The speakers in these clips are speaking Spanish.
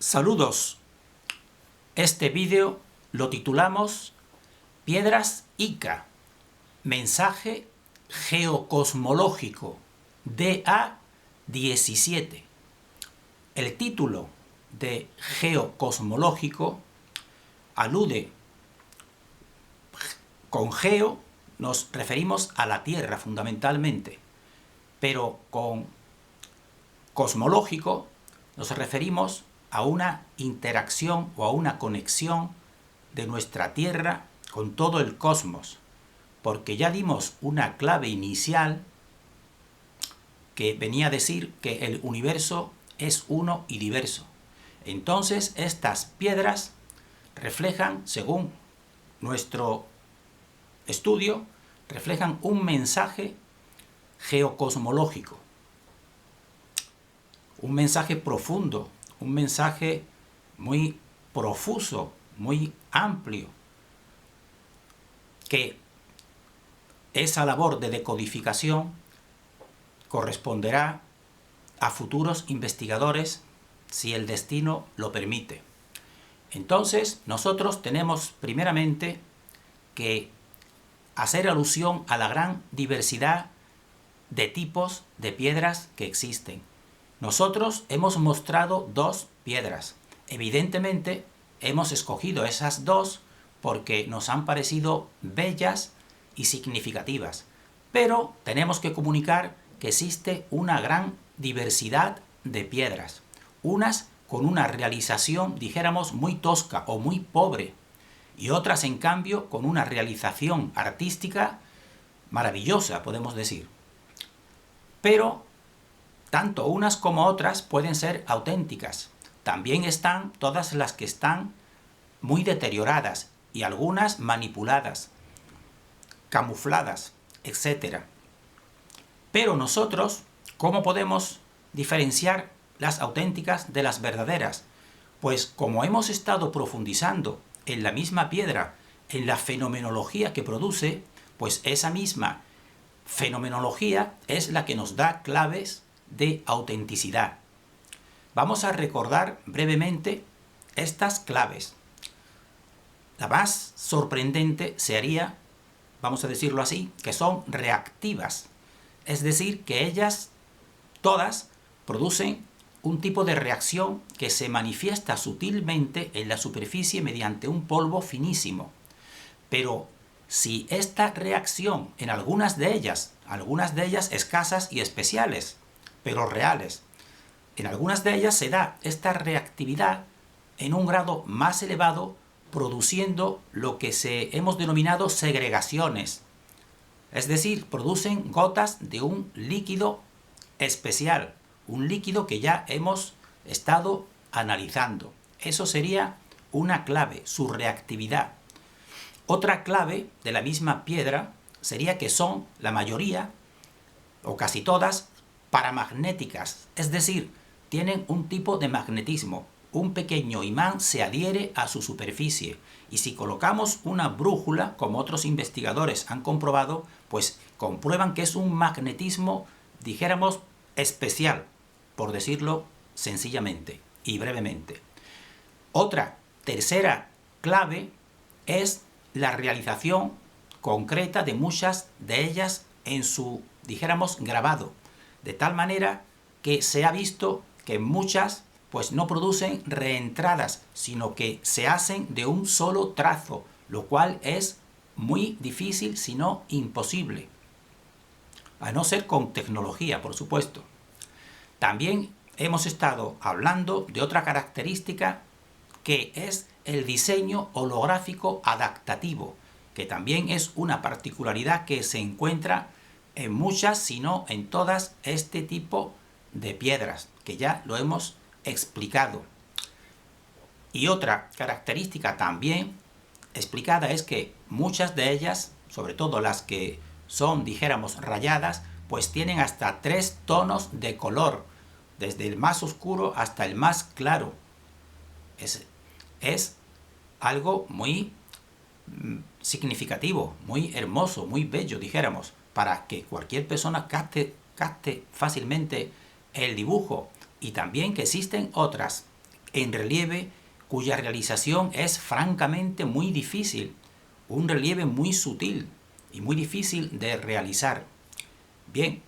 Saludos. Este vídeo lo titulamos Piedras Ica, mensaje geocosmológico DA17. El título de geocosmológico alude, con geo nos referimos a la Tierra fundamentalmente, pero con cosmológico nos referimos a una interacción o a una conexión de nuestra Tierra con todo el cosmos, porque ya dimos una clave inicial que venía a decir que el universo es uno y diverso. Entonces estas piedras reflejan, según nuestro estudio, reflejan un mensaje geocosmológico, un mensaje profundo, un mensaje muy profuso, muy amplio, que esa labor de decodificación corresponderá a futuros investigadores si el destino lo permite. Entonces, nosotros tenemos primeramente que hacer alusión a la gran diversidad de tipos de piedras que existen. Nosotros hemos mostrado dos piedras. Evidentemente, hemos escogido esas dos porque nos han parecido bellas y significativas. Pero tenemos que comunicar que existe una gran diversidad de piedras. Unas con una realización, dijéramos, muy tosca o muy pobre. Y otras, en cambio, con una realización artística maravillosa, podemos decir. Pero tanto unas como otras pueden ser auténticas. También están todas las que están muy deterioradas y algunas manipuladas, camufladas, etc. Pero nosotros, ¿cómo podemos diferenciar las auténticas de las verdaderas? Pues como hemos estado profundizando en la misma piedra, en la fenomenología que produce, pues esa misma fenomenología es la que nos da claves de autenticidad. Vamos a recordar brevemente estas claves. La más sorprendente sería, vamos a decirlo así, que son reactivas. Es decir, que ellas todas producen un tipo de reacción que se manifiesta sutilmente en la superficie mediante un polvo finísimo. Pero si esta reacción en algunas de ellas escasas y especiales, pero reales, en algunas de ellas se da esta reactividad en un grado más elevado, produciendo lo que hemos denominado segregaciones. Es decir, producen gotas de un líquido especial, un líquido que ya hemos estado analizando. Eso sería una clave, su reactividad. Otra clave de la misma piedra sería que son, la mayoría, o casi todas, paramagnéticas, es decir, tienen un tipo de magnetismo. Un pequeño imán se adhiere a su superficie y si colocamos una brújula, como otros investigadores han comprobado, pues comprueban que es un magnetismo, dijéramos, especial, por decirlo sencillamente y brevemente. Otra tercera clave es la realización concreta de muchas de ellas en su, dijéramos, grabado, de tal manera que se ha visto que muchas pues no producen reentradas, sino que se hacen de un solo trazo, lo cual es muy difícil, si no imposible, a no ser con tecnología, por supuesto. También hemos estado hablando de otra característica que es el diseño holográfico adaptativo, que también es una particularidad que se encuentra en muchas, si no en todas, este tipo de piedras, que ya lo hemos explicado. Y otra característica también explicada es que muchas de ellas, sobre todo las que son, dijéramos, rayadas, pues tienen hasta 3 tonos de color, desde el más oscuro hasta el más claro. Es algo muy significativo, muy hermoso, muy bello, dijéramos, para que cualquier persona capte fácilmente el dibujo. Y también que existen otras en relieve cuya realización es francamente muy difícil, un relieve muy sutil y muy difícil de realizar. Bien,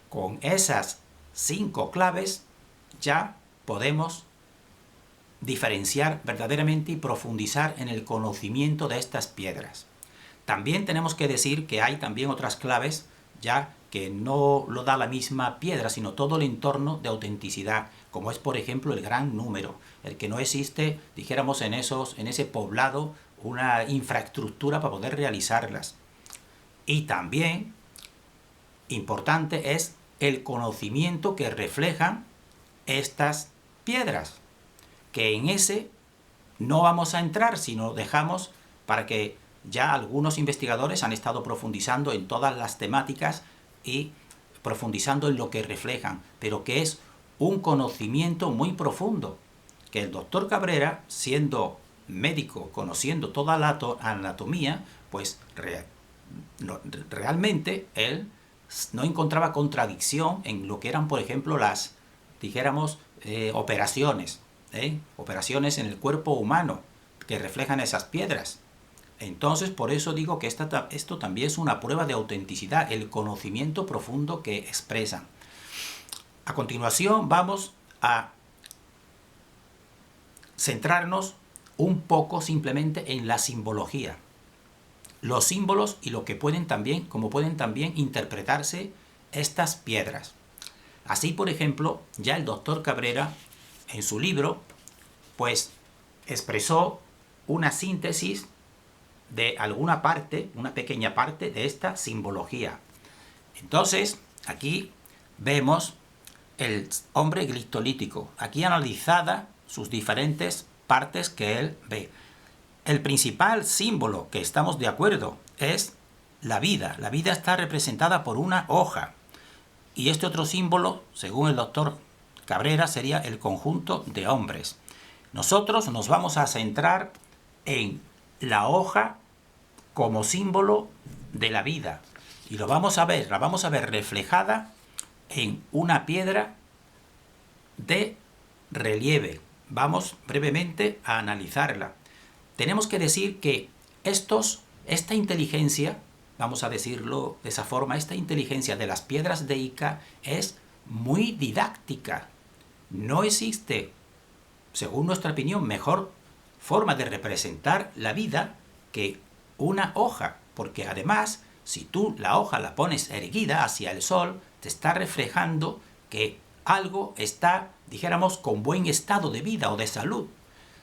con esas 5 claves ya podemos diferenciar verdaderamente y profundizar en el conocimiento de estas piedras. También tenemos que decir que hay también otras claves ya que no lo da la misma piedra, sino todo el entorno de autenticidad, como es por ejemplo el gran número, el que no existe, dijéramos, en ese poblado una infraestructura para poder realizarlas. Y también importante es el conocimiento que reflejan estas piedras, que en ese no vamos a entrar, sino dejamos para que ya algunos investigadores han estado profundizando en todas las temáticas y profundizando en lo que reflejan, pero que es un conocimiento muy profundo, que el doctor Cabrera, siendo médico, conociendo toda la anatomía, pues realmente él no encontraba contradicción en lo que eran, por ejemplo, las, dijéramos, operaciones en el cuerpo humano que reflejan esas piedras. Entonces, por eso digo que esto también es una prueba de autenticidad, el conocimiento profundo que expresan. A continuación vamos a centrarnos un poco simplemente en la simbología. Los símbolos y lo que pueden también, cómo pueden también interpretarse estas piedras. Así, por ejemplo, ya el doctor Cabrera, en su libro, pues expresó una síntesis de alguna parte, una pequeña parte de esta simbología. Entonces, aquí vemos el hombre glistolítico, aquí analizada sus diferentes partes que él ve. El principal símbolo que estamos de acuerdo es la vida. La vida está representada por una hoja. Y este otro símbolo, según el doctor Cabrera, sería el conjunto de hombres. Nosotros nos vamos a centrar en la hoja como símbolo de la vida. Y la vamos a ver reflejada en una piedra de relieve. Vamos brevemente a analizarla. Tenemos que decir que esta inteligencia, vamos a decirlo de esa forma, esta inteligencia de las piedras de Ica es muy didáctica. No existe, según nuestra opinión, mejor forma de representar la vida que una hoja, porque además, si tú la hoja la pones erguida hacia el sol, te está reflejando que algo está, dijéramos, con buen estado de vida o de salud.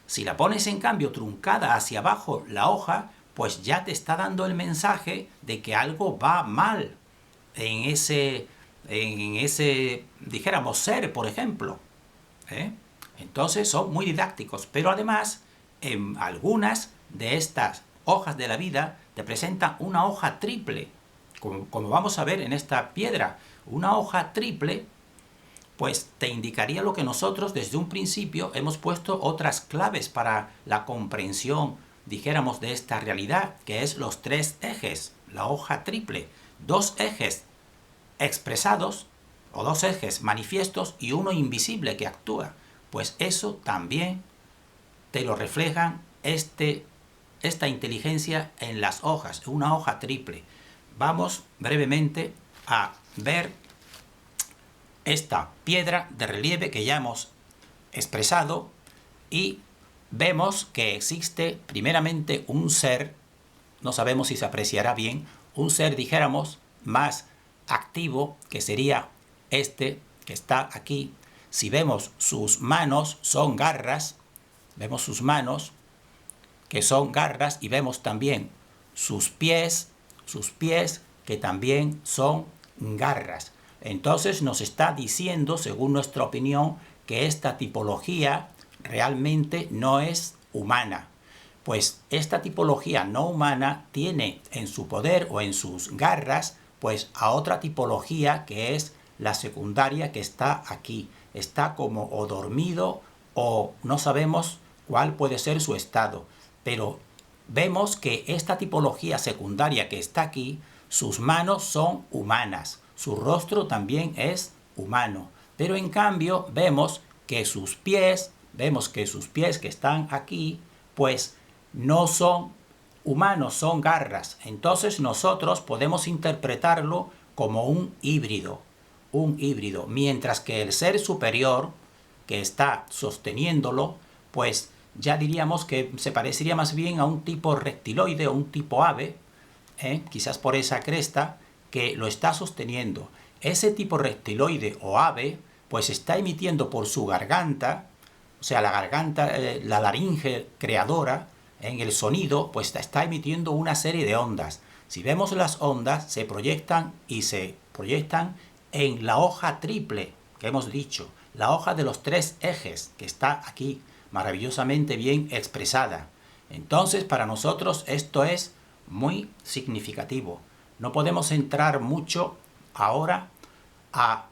Si la pones en cambio truncada hacia abajo la hoja, pues ya te está dando el mensaje de que algo va mal en ese dijéramos, ser, por ejemplo. Entonces son muy didácticos, pero además en algunas de estas hojas de la vida te presentan una hoja triple, como vamos a ver en esta piedra. Una hoja triple pues te indicaría lo que nosotros desde un principio hemos puesto otras claves para la comprensión, dijéramos, de esta realidad, que es los 3 ejes, la hoja triple, 2 ejes expresados o 2 ejes manifiestos y uno invisible que actúa. Pues eso también te lo reflejan esta inteligencia en las hojas, una hoja triple. Vamos brevemente a ver esta piedra de relieve que ya hemos expresado y vemos que existe primeramente un ser, no sabemos si se apreciará bien, un ser, dijéramos, más activo, que sería este que está aquí. Si vemos sus manos, son garras, vemos sus manos que son garras y vemos también sus pies que también son garras. Entonces nos está diciendo, según nuestra opinión, que esta tipología realmente no es humana. Pues esta tipología no humana tiene en su poder o en sus garras, pues a otra tipología que es la secundaria que está aquí. Está como o dormido o no sabemos cuál puede ser su estado. Pero vemos que esta tipología secundaria que está aquí, sus manos son humanas. Su rostro también es humano, pero en cambio vemos que sus pies vemos que sus pies que están aquí, pues no son humanos, son garras. Entonces nosotros podemos interpretarlo como un híbrido, mientras que el ser superior que está sosteniéndolo, pues ya diríamos que se parecería más bien a un tipo reptiloide o un tipo ave, quizás por esa cresta, que lo está sosteniendo. Ese tipo reptiloide o ave, pues está emitiendo por su garganta, o sea, la garganta, la laringe creadora, en el sonido, pues está emitiendo una serie de ondas. Si vemos las ondas, se proyectan en la hoja triple que hemos dicho, la hoja de los 3 ejes que está aquí maravillosamente bien expresada. Entonces, para nosotros esto es muy significativo. No podemos entrar mucho ahora a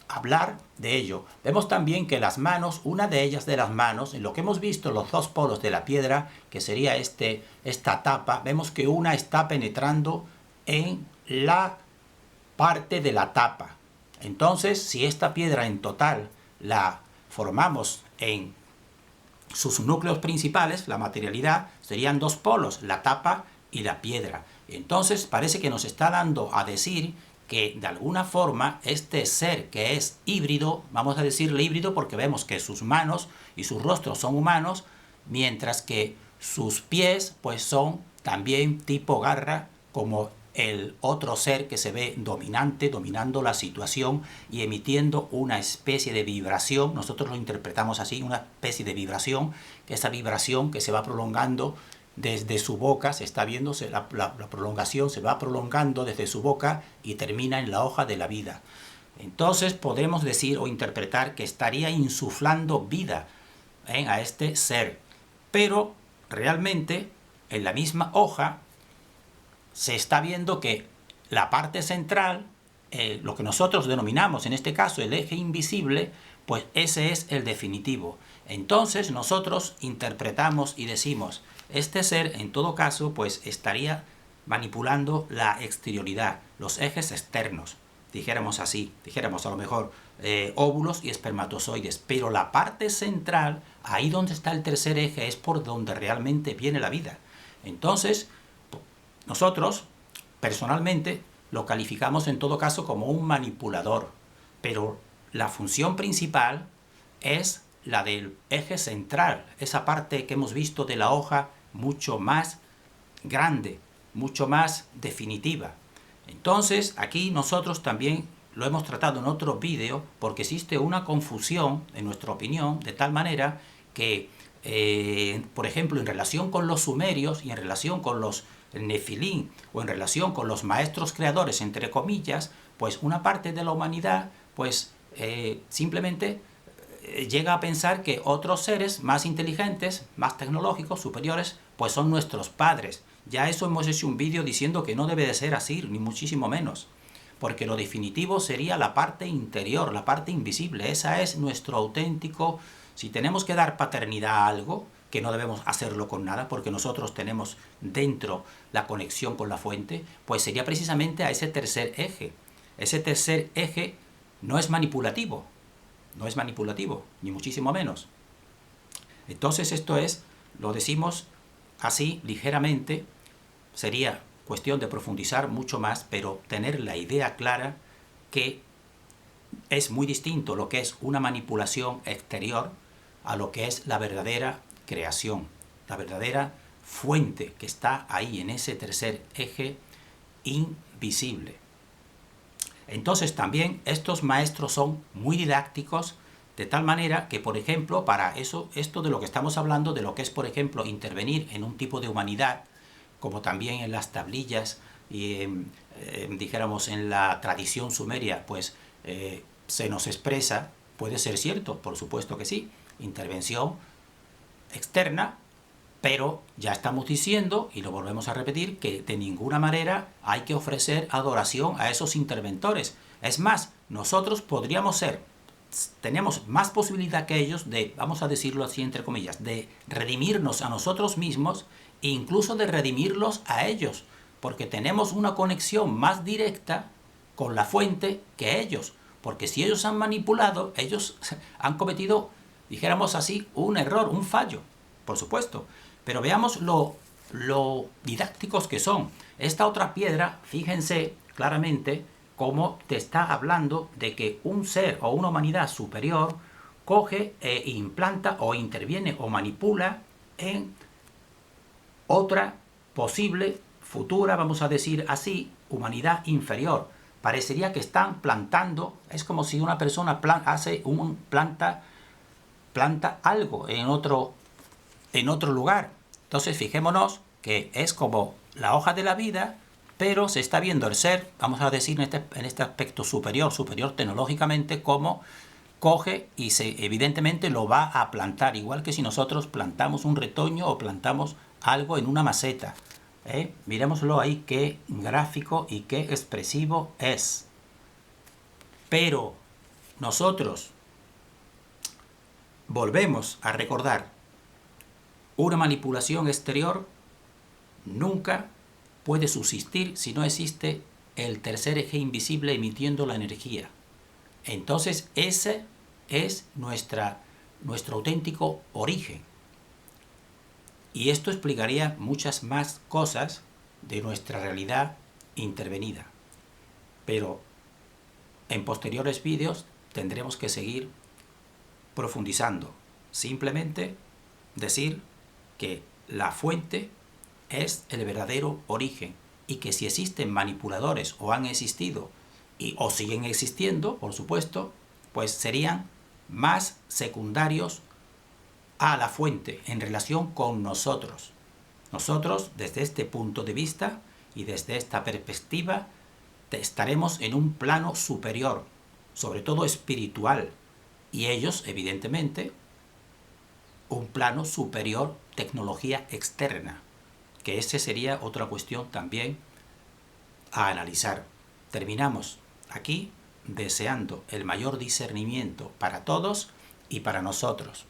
hablar de ello. Vemos también que las manos, una de ellas de las manos, en lo que hemos visto los 2 polos de la piedra, que sería esta tapa, vemos que una está penetrando en la parte de la tapa. Entonces, si esta piedra en total la formamos en sus núcleos principales, la materialidad, serían 2 polos, la tapa y la piedra. Entonces parece que nos está dando a decir que de alguna forma este ser que es híbrido, vamos a decirle híbrido porque vemos que sus manos y sus rostros son humanos, mientras que sus pies pues son también tipo garra, como el otro ser que se ve dominante, dominando la situación y emitiendo una especie de vibración. Nosotros lo interpretamos así, una especie de vibración, que esa vibración que se va prolongando desde su boca, se está viendo, la prolongación se va prolongando desde su boca y termina en la hoja de la vida. Entonces podemos decir o interpretar que estaría insuflando vida a este ser, pero realmente en la misma hoja se está viendo que la parte central, lo que nosotros denominamos en este caso el eje invisible, pues ese es el definitivo. Entonces nosotros interpretamos y decimos, este ser en todo caso pues estaría manipulando la exterioridad, los ejes externos, dijéramos así, dijéramos a lo mejor óvulos y espermatozoides, pero la parte central, ahí donde está el tercer eje, es por donde realmente viene la vida. Entonces, nosotros, personalmente, lo calificamos en todo caso como un manipulador, pero la función principal es la del eje central, esa parte que hemos visto de la hoja mucho más grande, mucho más definitiva. Entonces, aquí nosotros también lo hemos tratado en otro vídeo, porque existe una confusión, en nuestra opinión, de tal manera que, por ejemplo, en relación con los sumerios y en relación con los Nefilín o en relación con los maestros creadores, entre comillas, pues una parte de la humanidad pues simplemente llega a pensar que otros seres más inteligentes, más tecnológicos, superiores, pues son nuestros padres. Ya eso hemos hecho un vídeo diciendo que no debe de ser así, ni muchísimo menos, porque lo definitivo sería la parte interior, la parte invisible. Esa es nuestro auténtico. Si tenemos que dar paternidad a algo, que no debemos hacerlo con nada, porque nosotros tenemos dentro la conexión con la fuente, pues sería precisamente a ese tercer eje. Ese tercer eje no es manipulativo, ni muchísimo menos. Entonces esto es, lo decimos así ligeramente, sería cuestión de profundizar mucho más, pero tener la idea clara que es muy distinto lo que es una manipulación exterior a lo que es la verdadera creación, la verdadera fuente que está ahí en ese tercer eje invisible. Entonces también estos maestros son muy didácticos, de tal manera que, por ejemplo, para eso, esto de lo que estamos hablando, de lo que es, por ejemplo, intervenir en un tipo de humanidad, como también en las tablillas y dijéramos en la tradición sumeria, pues se nos expresa, puede ser cierto, por supuesto que sí, intervención externa, pero ya estamos diciendo, y lo volvemos a repetir, que de ninguna manera hay que ofrecer adoración a esos interventores. Es más, nosotros podríamos ser, tenemos más posibilidad que ellos de, vamos a decirlo así entre comillas, de redimirnos a nosotros mismos e incluso de redimirlos a ellos, porque tenemos una conexión más directa con la fuente que ellos, porque si ellos han manipulado, ellos han cometido dijéramos así, un error, un fallo, por supuesto. Pero veamos lo didácticos que son. Esta otra piedra, fíjense claramente cómo te está hablando de que un ser o una humanidad superior coge e implanta o interviene o manipula en otra posible futura, vamos a decir así, humanidad inferior. Parecería que están plantando, es como si una persona planta algo en otro lugar. Entonces fijémonos que es como la hoja de la vida, pero se está viendo el ser, vamos a decir en este aspecto superior tecnológicamente, como coge y evidentemente lo va a plantar, igual que si nosotros plantamos un retoño o plantamos algo en una maceta. Miremoslo ahí, qué gráfico y qué expresivo es. Pero nosotros volvemos a recordar, una manipulación exterior nunca puede subsistir si no existe el tercer eje invisible emitiendo la energía. Entonces ese es nuestro auténtico origen. Y esto explicaría muchas más cosas de nuestra realidad intervenida. Pero en posteriores vídeos tendremos que seguir profundizando. Simplemente decir que la fuente es el verdadero origen y que si existen manipuladores o han existido o siguen existiendo, por supuesto, pues serían más secundarios a la fuente en relación con nosotros. Nosotros, desde este punto de vista y desde esta perspectiva, estaremos en un plano superior, sobre todo espiritual, y ellos, evidentemente, un plano superior, tecnología externa, que ese sería otra cuestión también a analizar. Terminamos aquí deseando el mayor discernimiento para todos y para nosotros.